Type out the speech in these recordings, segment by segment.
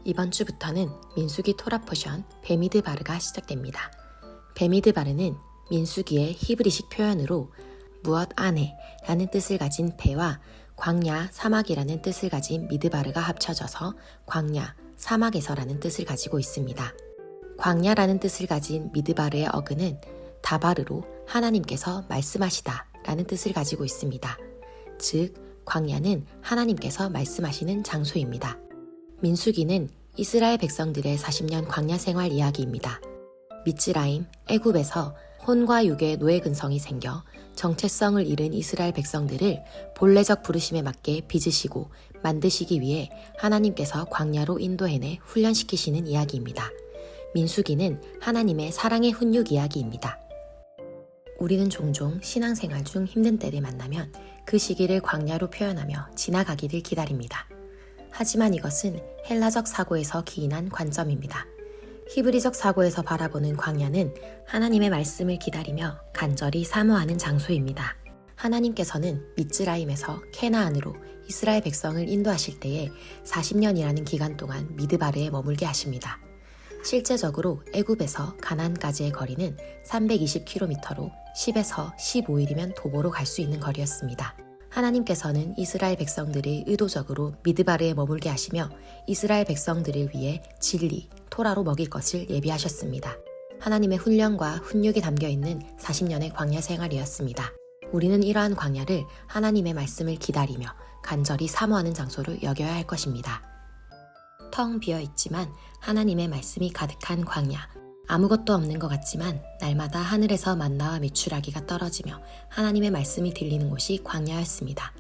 이번 주부터는 민수기 토라 포션 베미드바르가 시작됩니다. 베미드바르는 민수기의 히브리식 표현으로 무엇 안에 라는 뜻을 가진 베와 광야, 사막이라는 뜻을 가진 미드바르가 합쳐져서 광야, 사막에서라는 뜻을 가지고 있습니다. 광야라는 뜻을 가진 미드바르의 어근은 다바르로 하나님께서 말씀하시다 라는 뜻을 가지고 있습니다. 즉, 광야는 하나님께서 말씀하시는 장소입니다. 민수기는 이스라엘 백성들의 40년 광야 생활 이야기입니다. 미츠라임, 애굽에서 혼과 육의 노예 근성이 생겨 정체성을 잃은 이스라엘 백성들을 본래적 부르심에 맞게 빚으시고 만드시기 위해 하나님께서 광야로 인도해내 훈련시키시는 이야기입니다. 민수기는 하나님의 사랑의 훈육 이야기입니다. 우리는 종종 신앙생활 중 힘든 때를 만나면 그 시기를 광야로 표현하며 지나가기를 기다립니다. 하지만 이것은 헬라적 사고에서 기인한 관점입니다. 히브리적 사고에서 바라보는 광야는 하나님의 말씀을 기다리며 간절히 사모하는 장소입니다. 하나님께서는 미츠라임에서 케나안으로 이스라엘 백성을 인도하실 때에 40년이라는 기간 동안 미드바르에 머물게 하십니다. 실제적으로 애굽에서 가나안까지의 거리는 320km로 10에서 15일이면 도보로 갈 수 있는 거리였습니다. 하나님께서는 이스라엘 백성들을 의도적으로 미드바르에 머물게 하시며 이스라엘 백성들을 위해 진리, 토라로 먹일 것을 예비하셨습니다. 하나님의 훈련과 훈육이 담겨있는 40년의 광야 생활이었습니다. 우리는 이러한 광야를 하나님의 말씀을 기다리며 간절히 사모하는 장소로 여겨야 할 것입니다. 텅 비어있지만 하나님의 말씀이 가득한 광야. 아무것도 없는 것 같지만 날마다 하늘에서 만나와 메추라기가 떨어지며 하나님의 말씀이 들리는 곳이 광야였습니다.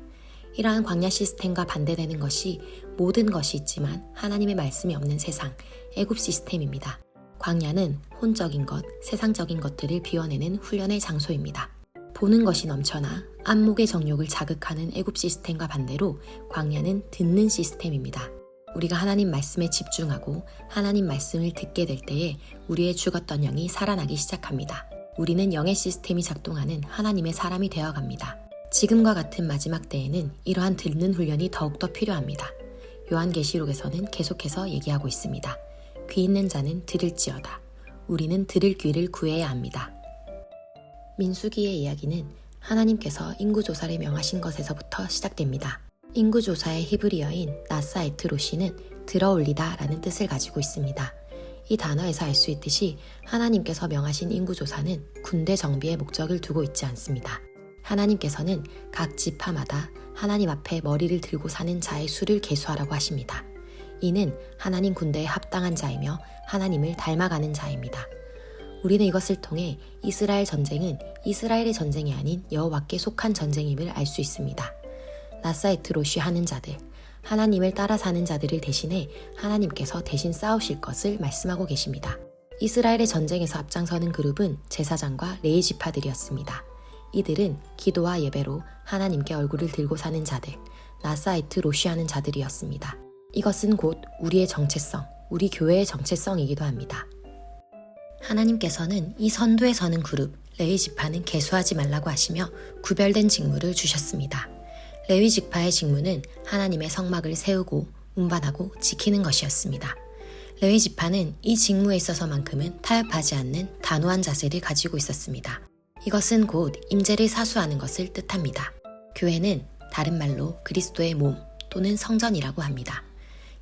이러한 광야 시스템과 반대되는 것이 모든 것이 있지만 하나님의 말씀이 없는 세상, 애굽 시스템입니다. 광야는 혼적인 것, 세상적인 것들을 비워내는 훈련의 장소입니다. 보는 것이 넘쳐나 안목의 정욕을 자극하는 애굽 시스템과 반대로 광야는 듣는 시스템입니다. 우리가 하나님 말씀에 집중하고 하나님 말씀을 듣게 될 때에 우리의 죽었던 영이 살아나기 시작합니다. 우리는 영의 시스템이 작동하는 하나님의 사람이 되어갑니다. 지금과 같은 마지막 때에는 이러한 듣는 훈련이 더욱더 필요합니다. 요한계시록에서는 계속해서 얘기하고 있습니다. 귀 있는 자는 들을지어다. 우리는 들을 귀를 구해야 합니다. 민수기의 이야기는 하나님께서 인구조사를 명하신 것에서부터 시작됩니다. 인구조사의 히브리어인 나사 에트로시는 들어올리다 라는 뜻을 가지고 있습니다. 이 단어에서 알 수 있듯이 하나님께서 명하신 인구조사는 군대 정비의 목적을 두고 있지 않습니다. 하나님께서는 각 지파마다 하나님 앞에 머리를 들고 사는 자의 수를 계수하라고 하십니다. 이는 하나님 군대에 합당한 자이며 하나님을 닮아가는 자입니다. 우리는 이것을 통해 이스라엘 전쟁은 이스라엘의 전쟁이 아닌 여호와께 속한 전쟁임을 알 수 있습니다. 나사에트로시 하는 자들, 하나님을 따라 사는 자들을 대신해 하나님께서 대신 싸우실 것을 말씀하고 계십니다. 이스라엘의 전쟁에서 앞장서는 그룹은 제사장과 레위 지파들이었습니다. 이들은 기도와 예배로 하나님께 얼굴을 들고 사는 자들, 나사에트로시 하는 자들이었습니다. 이것은 곧 우리의 정체성, 우리 교회의 정체성이기도 합니다. 하나님께서는 이 선두에 서는 그룹, 레위 지파는 계수하지 말라고 하시며 구별된 직무를 주셨습니다. 레위 지파의 직무는 하나님의 성막을 세우고 운반하고 지키는 것이었습니다. 레위 지파는 이 직무에 있어서만큼은 타협하지 않는 단호한 자세를 가지고 있었습니다. 이것은 곧 임재를 사수하는 것을 뜻합니다. 교회는 다른 말로 그리스도의 몸 또는 성전이라고 합니다.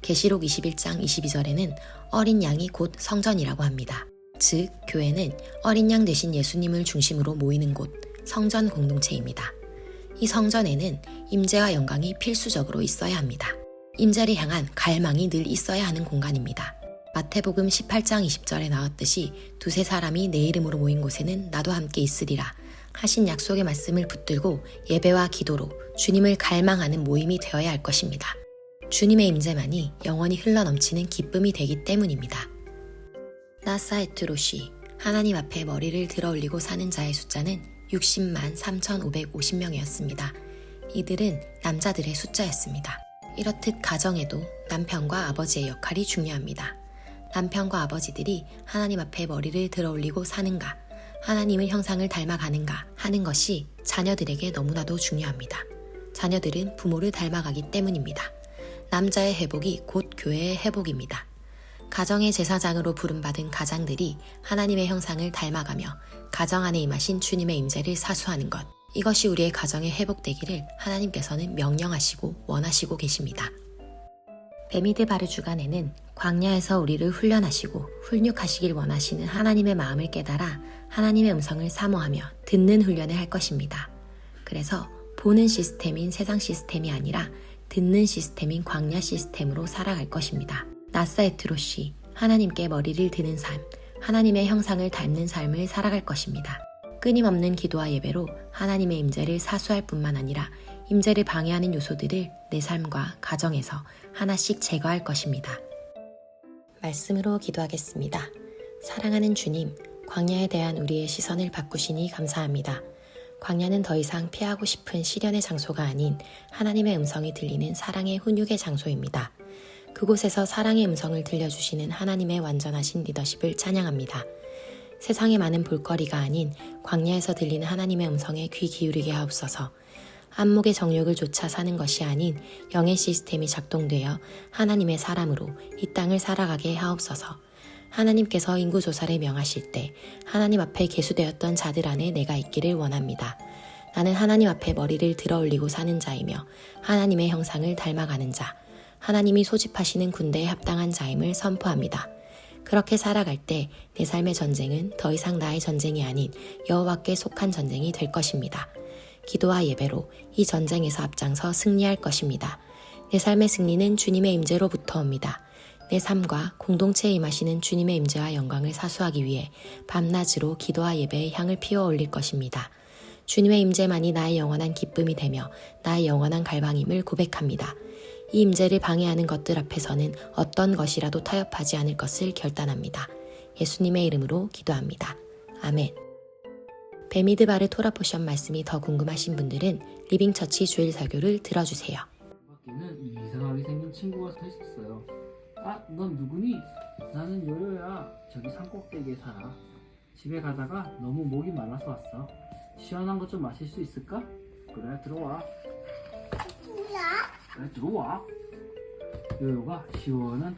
계시록 21장 22절에는 어린 양이 곧 성전이라고 합니다. 즉, 교회는 어린 양 되신 예수님을 중심으로 모이는 곳, 성전 공동체입니다. 이 성전에는 임재와 영광이 필수적으로 있어야 합니다. 임재를 향한 갈망이 늘 있어야 하는 공간입니다. 마태복음 18장 20절에 나왔듯이 두세 사람이 내 이름으로 모인 곳에는 나도 함께 있으리라 하신 약속의 말씀을 붙들고 예배와 기도로 주님을 갈망하는 모임이 되어야 할 것입니다. 주님의 임재만이 영원히 흘러넘치는 기쁨이 되기 때문입니다. 나사에트로시, 하나님 앞에 머리를 들어올리고 사는 자의 숫자는 60만 3,550명이었습니다. 이들은 남자들의 숫자였습니다. 이렇듯 가정에도 남편과 아버지의 역할이 중요합니다. 남편과 아버지들이 하나님 앞에 머리를 들어올리고 사는가, 하나님의 형상을 닮아가는가 하는 것이 자녀들에게 너무나도 중요합니다. 자녀들은 부모를 닮아가기 때문입니다. 남자의 회복이 곧 교회의 회복입니다. 가정의 제사장으로 부름받은 가장들이 하나님의 형상을 닮아가며 가정 안에 임하신 주님의 임재를 사수하는 것. 이것이 우리의 가정에 회복되기를 하나님께서는 명령하시고 원하시고 계십니다. 베미드바르 주간에는 광야에서 우리를 훈련하시고 훈육하시길 원하시는 하나님의 마음을 깨달아 하나님의 음성을 사모하며 듣는 훈련을 할 것입니다. 그래서 보는 시스템인 세상 시스템이 아니라 듣는 시스템인 광야 시스템으로 살아갈 것입니다. 나사에트로시, 하나님께 머리를 드는 삶, 하나님의 형상을 닮는 삶을 살아갈 것입니다. 끊임없는 기도와 예배로 하나님의 임재를 사수할 뿐만 아니라 임재를 방해하는 요소들을 내 삶과 가정에서 하나씩 제거할 것입니다. 말씀으로 기도하겠습니다. 사랑하는 주님, 광야에 대한 우리의 시선을 바꾸시니 감사합니다. 광야는 더 이상 피하고 싶은 시련의 장소가 아닌 하나님의 음성이 들리는 사랑의 훈육의 장소입니다. 그곳에서 사랑의 음성을 들려주시는 하나님의 완전하신 리더십을 찬양합니다. 세상에 많은 볼거리가 아닌 광야에서 들리는 하나님의 음성에 귀 기울이게 하옵소서. 안목의 정욕을 쫓아 사는 것이 아닌 영의 시스템이 작동되어 하나님의 사람으로 이 땅을 살아가게 하옵소서. 하나님께서 인구조사를 명하실 때 하나님 앞에 계수되었던 자들 안에 내가 있기를 원합니다. 나는 하나님 앞에 머리를 들어 올리고 사는 자이며 하나님의 형상을 닮아가는 자, 하나님이 소집하시는 군대에 합당한 자임을 선포합니다. 그렇게 살아갈 때 내 삶의 전쟁은 더 이상 나의 전쟁이 아닌 여호와께 속한 전쟁이 될 것입니다. 기도와 예배로 이 전쟁에서 앞장서 승리할 것입니다. 내 삶의 승리는 주님의 임재로부터 옵니다. 내 삶과 공동체에 임하시는 주님의 임재와 영광을 사수하기 위해 밤낮으로 기도와 예배의 향을 피워 올릴 것입니다. 주님의 임재만이 나의 영원한 기쁨이 되며 나의 영원한 갈망임을 고백합니다. 이 임재를 방해하는 것들 앞에서는 어떤 것이라도 타협하지 않을 것을 결단합니다. 예수님의 이름으로 기도합니다. 아멘. 베미드바르 토라 포션 말씀이 더 궁금하신 분들은 리빙처치 주일 설교를 들어주세요. 밖에는 이상하게 생긴 친구가 서 있었어요. 아, 넌 누구니? 나는 요요야. 저기 산꼭대기에 살아. 집에 가다가 너무 목이 말라서 왔어. 시원한 거 좀 마실 수 있을까? 그래, 들어와. 뭐야? 그래, 들어와. 요요가 시원한